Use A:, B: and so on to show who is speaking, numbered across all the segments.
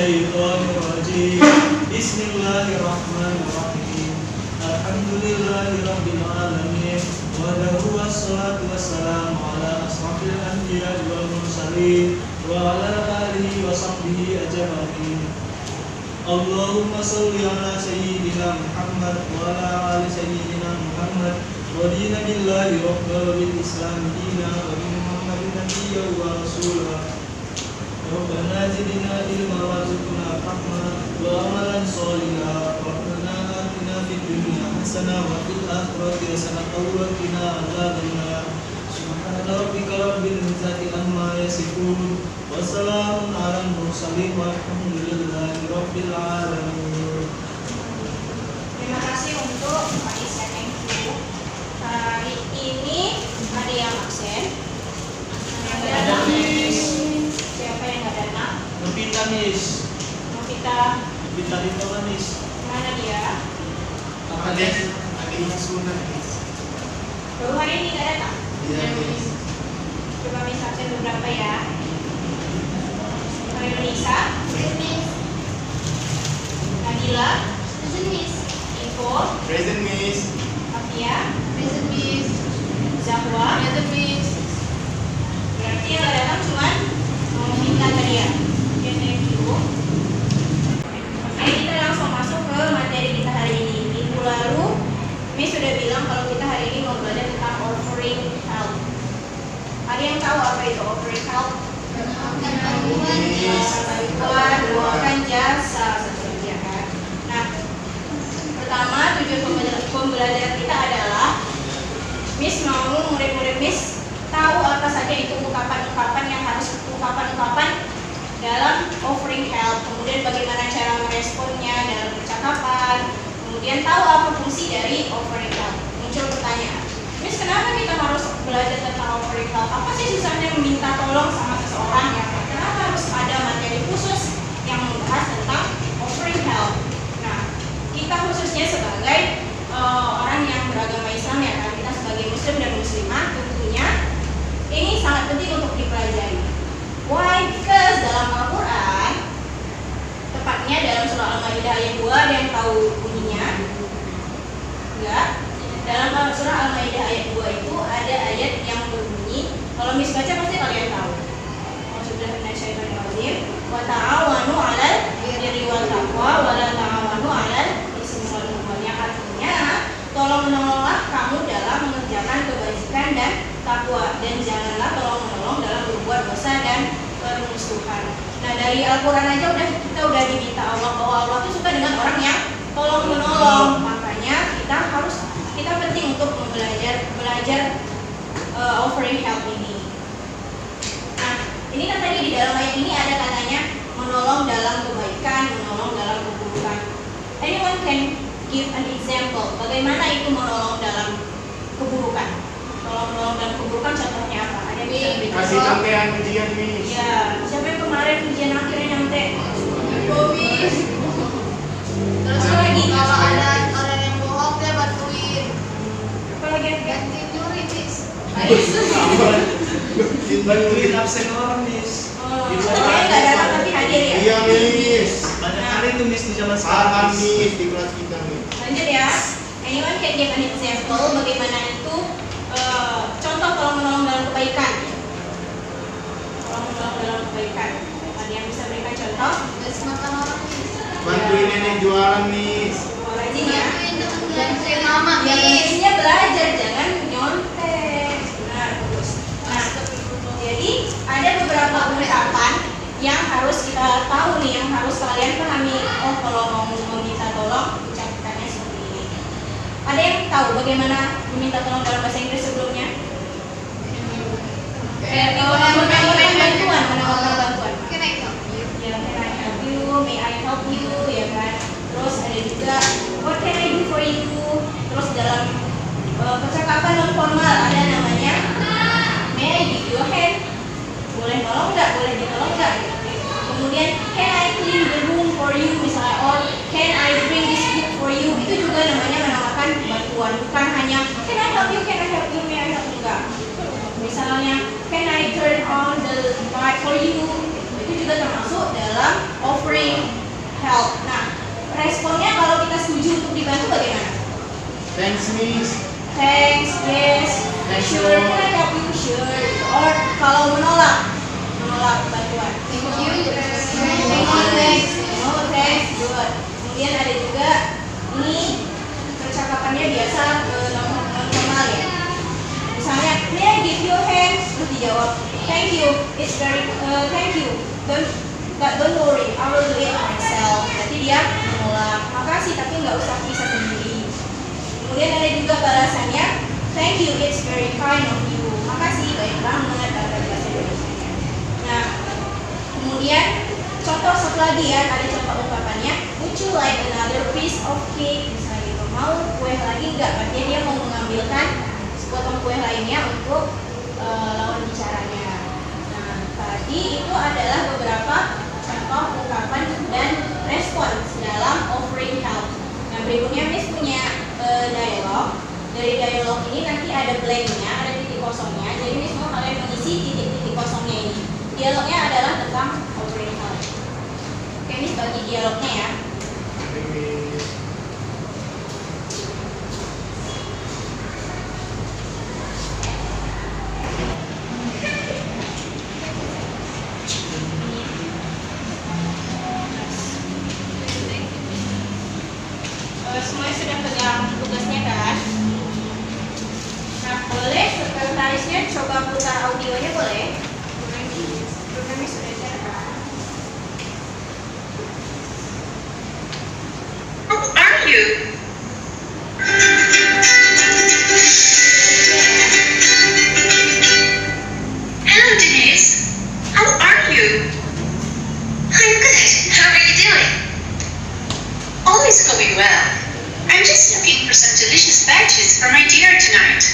A: minasyaitonirrajim. Bismillahirrahmanirrahim. Alhamdulillahirabbil alamin. Wa wassalatu wassalamu ala asrofil anbiya'i wal mursalin wa ala alihi wa sahbihi ajma'in. Allahumma sholli ala sayyidina Muhammad wa ala ali sayyidina Muhammad. Radina billahi rabban wa bil islam dina wa bi Muhammadin nabiyyan wa rasulah. Rabbana zidna ilma warzuqna rahmah wa amalan sholihan. Rabbana atina fid dunya hasanah wa fil akhirati hasanah wa qina adzabannar. Subhana rabbika rabbil izzati amma yasifun wa salamun alal mursalin walhamdulillahi rabbil alamin.
B: Terima kasih untuk Pak Isa. Hari ini ada yang absen? Yang ada Miss. Siapa yang nggak datang?
A: Novita Miss.
B: Novita
A: Itu kan Miss.
B: mana dia?
C: Adiknya Sunan Miss.
B: Baru hari ini nggak datang?
C: Iya Miss.
B: Coba Miss absen beberapa ya. Maria Lisa, Miss. Nabila, Miss. Info,
C: Present Miss.
B: Afia, Miss. Zahwa, Miss. Berarti yang nggak datang cuman Novita tadi ya. Oke, thank you. Oke, kita langsung masuk ke materi kita hari ini. Minggu lalu, Miss sudah bilang kalau kita hari ini mau belajar tentang offering help. Ada yang tahu apa itu offering help? Bantuan, doakan jasa seterusnya kan. Nah, pertama tujuan pembelajaran kita adalah Miss mau murid-murid Miss tahu apa saja itu ungkapan-ungkapan yang harus ungkapan-ungkapan dalam offering help, kemudian bagaimana cara meresponnya dalam percakapan, kemudian tahu apa fungsi dari offering help. Muncul pertanyaan, Miss, kenapa kita harus belajar tentang offering help? Apa sih susahnya meminta tolong sama seseorang ya? Kenapa harus ada materi khusus yang membahas tentang offering help? Nah, kita khususnya sebagai orang yang beragama Islam ya kan, kita sebagai Muslim dan Muslimah tentunya ini sangat penting untuk dipelajari. Why? Because dalam Al-Quran, tepatnya dalam surah Al-Maidah ayat 2, ada yang tahu bunyinya? Enggak? Dalam surah Al-Maidah ayat 2 itu ada ayat yang berbunyi, kalau Miss baca pasti kalian tahu. Maksudnya minasyaitonirrajim, wa ta'awanu 'alal birri wal taqwa wa la ta'awanu 'alal ismi wal 'udwan. Yang artinya, tolong-menolonglah kamu dalam mengerjakan kebajikan dan takwa, dan janganlah tolong-menolong dalam berbuat dosa dan permusuhan. Nah, dari Al-Quran aja kita udah diminta Allah bahwa Allah itu suka dengan orang yang tolong-menolong. Makanya kita penting untuk belajar offering help ini. Nah, ini kan tadi di dalam ayat ini ada katanya menolong dalam kebaikan, menolong dalam keburukan. Anyone can give an example. Bagaimana itu menolong dalam keburukan? Kalau menolong dalam keburukan contohnya apa? Ada yang bisa beri
C: Kasih
B: contoh?
C: sampean ujian Miss.
B: Ya, siapa yang kemarin ujian akhirnya nyampe? Miss. Terus apa lagi?
D: Kalau ada orang yang bohong dia bantuin.
B: Apa lagi?
D: Gantiin juri, Miss.
A: Bantuin absen orang Miss.
B: Oh, contohnya nggak datang tapi hadir ya?
C: Iya Miss.
A: Banyak kali tuh Miss di zaman
C: Saran
A: sekarang.
C: Miss di kelas kita Miss.
B: Lanjut ya. Anyone can give an example bagaimana itu contoh kalau menolong dalam kebaikan. Kalau menolong dalam kebaikan. Ada yang bisa berikan contoh?
D: Kasih makan orang, Miss.
C: Bantuin nenek jualan Miss.
B: Oh, rajin ya.
D: Bantuin mama,
B: Yang
D: Miss.
B: pentingnya belajar, jangan nyontek. Benar, bagus. Nah, jadi ada beberapa ungkapan yang harus kita tahu nih, yang harus kalian pahami. Oh, kalau mau meminta tolong, ucapkannya seperti ini. Ada yang tahu bagaimana meminta tolong dalam bahasa Inggris sebelumnya? Menawarkan bantuan, menawarkan bantuan.
D: Can I help you?
B: Ya, can I help you? May I help you? Ya kan. Terus ada juga what can I do for you? Terus dalam percakapan non formal ada namanya may I give you a hand? Boleh nolong nggak? Boleh ditolong nggak? Kemudian can I clean the room for you misalnya, or can I bring this book for you? Itu juga namanya menawarkan bantuan, bukan hanya can I help you? Can I help you? May I help you? Enggak. Misalnya can I turn on the light for you? Itu juga termasuk dalam offering help. Nah, responnya kalau kita setuju untuk dibantu bagaimana?
C: Thanks, Miss.
B: Thanks, yes, sure, can I help you? Sure. Or kalau menolak bantuan.
D: Thank you.
B: Thanks. Oh, thanks, good. Kemudian ada juga ini percakapannya biasa normal ya. Misalnya, may I give you a hand? Terus dijawab, thank you. It's very thank you. Don't worry, I will do it myself. Berarti dia menolak. Makasih, tapi nggak usah bisa sendiri. Kemudian ada juga balasannya, thank you, it's very kind of you. Makasih, baik banget kata bahasa Indonesia. Nah, kemudian contoh satu lagi ya, ada contoh ungkapannya, would you like another piece of cake? Misalnya gitu, mau kue lagi nggak? Artinya dia mau mengambilkan sepotong kue lainnya untuk lawan bicaranya. Nah, tadi itu adalah beberapa contoh ungkapan dan respons dalam offering help. Nah, berikutnya Miss punya dialog. Dari dialog ini nanti ada blanknya, ada titik kosongnya. Jadi Miss mau kalian mengisi titik-titik kosongnya ini. Dialognya adalah tentang offering help. Oke, Miss bagi dialognya ya.
C: Oke, Miss.
B: Semuanya sudah pegang tugasnya kan? Nah, boleh sekretarisnya coba putar audionya boleh? Programnya sudah share kan?
E: How are you? Hello, Denise. How are you? I'm good. How are you doing? All is going well. I'm just looking for some delicious veggies for my dinner tonight.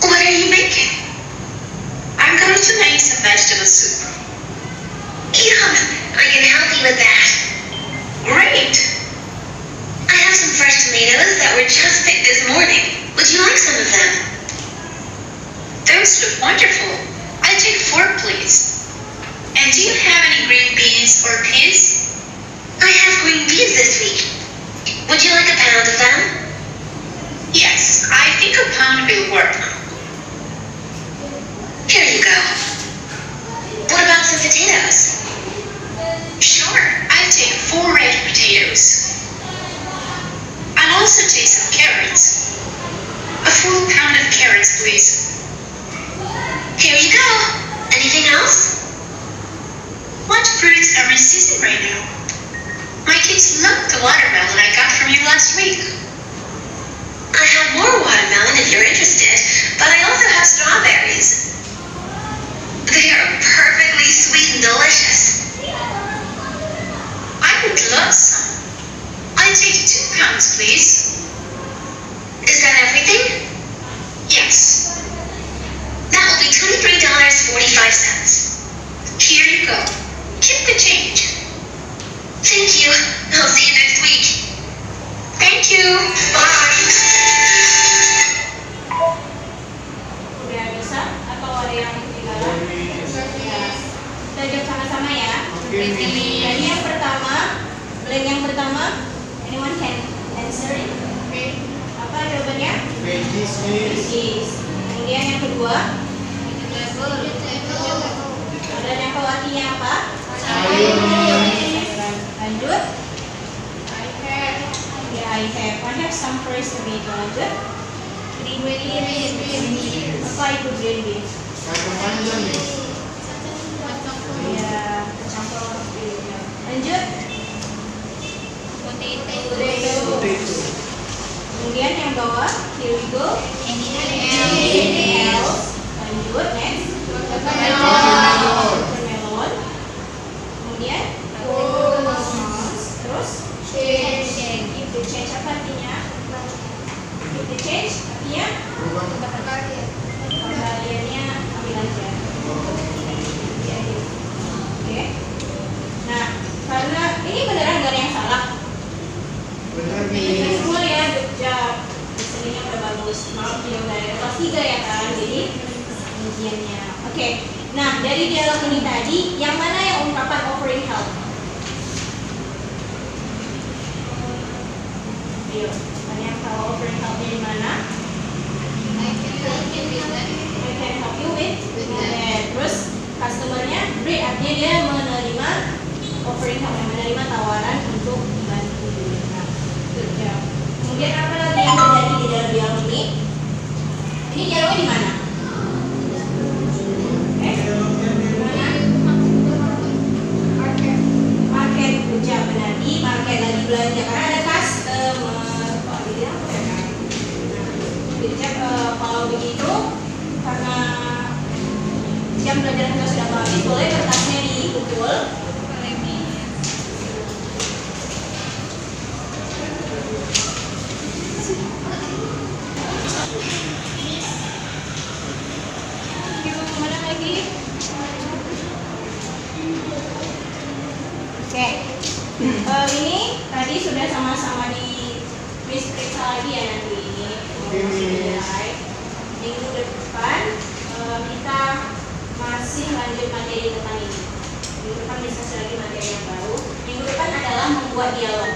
E: What are you making? I'm going to make some vegetable soup. Yum! I can help you with that. Great! I have some fresh tomatoes that were just picked this morning. Would you like some of them? Those look wonderful. I'll take 4, please. And do you have any green beans or peas? I have green beans this week. Would you like a pound of them? Yes, I think a pound will work. Here you go. What about some potatoes? Sure, I'll take 4 red potatoes. I'll also take some carrots. A full pound of carrots, please. Here you go. Anything else? What fruits are in season right now? My kids love the watermelon I got from you last week. I have more watermelon if you're interested, but I also have strawberries. They are perfectly sweet and delicious. I would love some. I'll take 2 pounds, please. Is that everything? Yes. That will be $23.45. Here you go. Keep the change. Thank you. I'll see you next week. Thank you. Bye.
B: Udah bisa? Atau ada yang ketinggalan?
C: Oke, Miss.
B: Ya. Kita jawab sama-sama ya.
C: Oke, Miss.
B: Dan yang pertama, blank yang pertama, anyone can answer it? Apa jawabannya?
C: Veggies, Miss.
B: Yes. Kemudian yang kedua, ada yang artinya apa?
C: Sayur, Miss.
B: Lanjut. Ya, I have some fresh tomato. Lanjut. Green beans. Apa itu green beans?
C: Kacang panjang, Miss.
B: Ya, campur roti. Lanjut. Potato. Kemudian yang bawah, here we go. Anything else? Lanjut, next.
C: Watermelon.
B: Watermelon. Kemudian, terus if the change apa artinya? If the change artinya kembaliannya ambil aja. Oke. Nah, karena ini beneran gak ada yang salah.
C: Bener,
B: Kita
C: Miss.
B: semua ya, good job. Listeningnya udah bagus. Maaf ya udah ada kelas 3 ya kan, jadi ujiannya. Oke. Nah, dari dialog ini tadi, yang mana yang ungkapan offering help? you. Tanya kalau offering help di mana?
D: I can help you with that.
B: I can help you with that. Terus customernya beri, artinya dia menerima offering help, menerima tawaran untuk dibantu. Nah, good job. Kemudian apa lagi yang terjadi di dalam dialog ini? Ini dialognya di mana? Market, ucap benar di market lagi belanja karena ada customer. Kok gitu ya? Ucap kalau begitu karena jam pelajaran kita sudah habis, boleh kertasnya dipukul. Kemana lagi? Oke, ini tadi sudah sama-sama di periksa lagi ya nanti ini. Minggu depan kita masih lanjut materi tentang ini. Minggu depan diskusi lagi materi yang baru. Minggu depan adalah membuat dialog.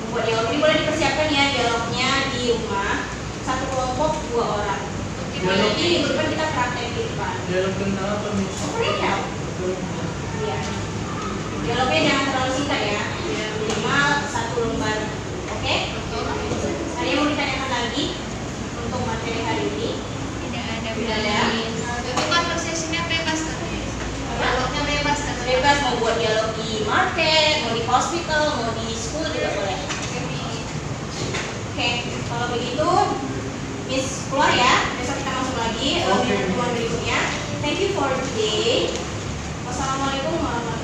B: Membuat dialog ini boleh dipersiapkan ya dialognya di rumah. Satu kelompok 2 orang. Jadi minggu depan kita praktek di depan.
A: Dialog tentang apa nih?
B: Offering help. Iya. Dialognya jangan terlalu singkat ya. Minimal 1 lembar. Oke? Ada yang mau ditanyakan lagi untuk materi hari ini? Tidak ada.
D: Tapi conversation-nya bebas kan? Dialognya bebas kan?
B: Bebas mau buat dialog di market, mau di hospital, mau di school juga boleh. Oke, kalau begitu Miss keluar ya. Besok kita masuk lagi pertemuan berikutnya. Thank you for today. Wassalamualaikum warahmatullahi wabarakatuh.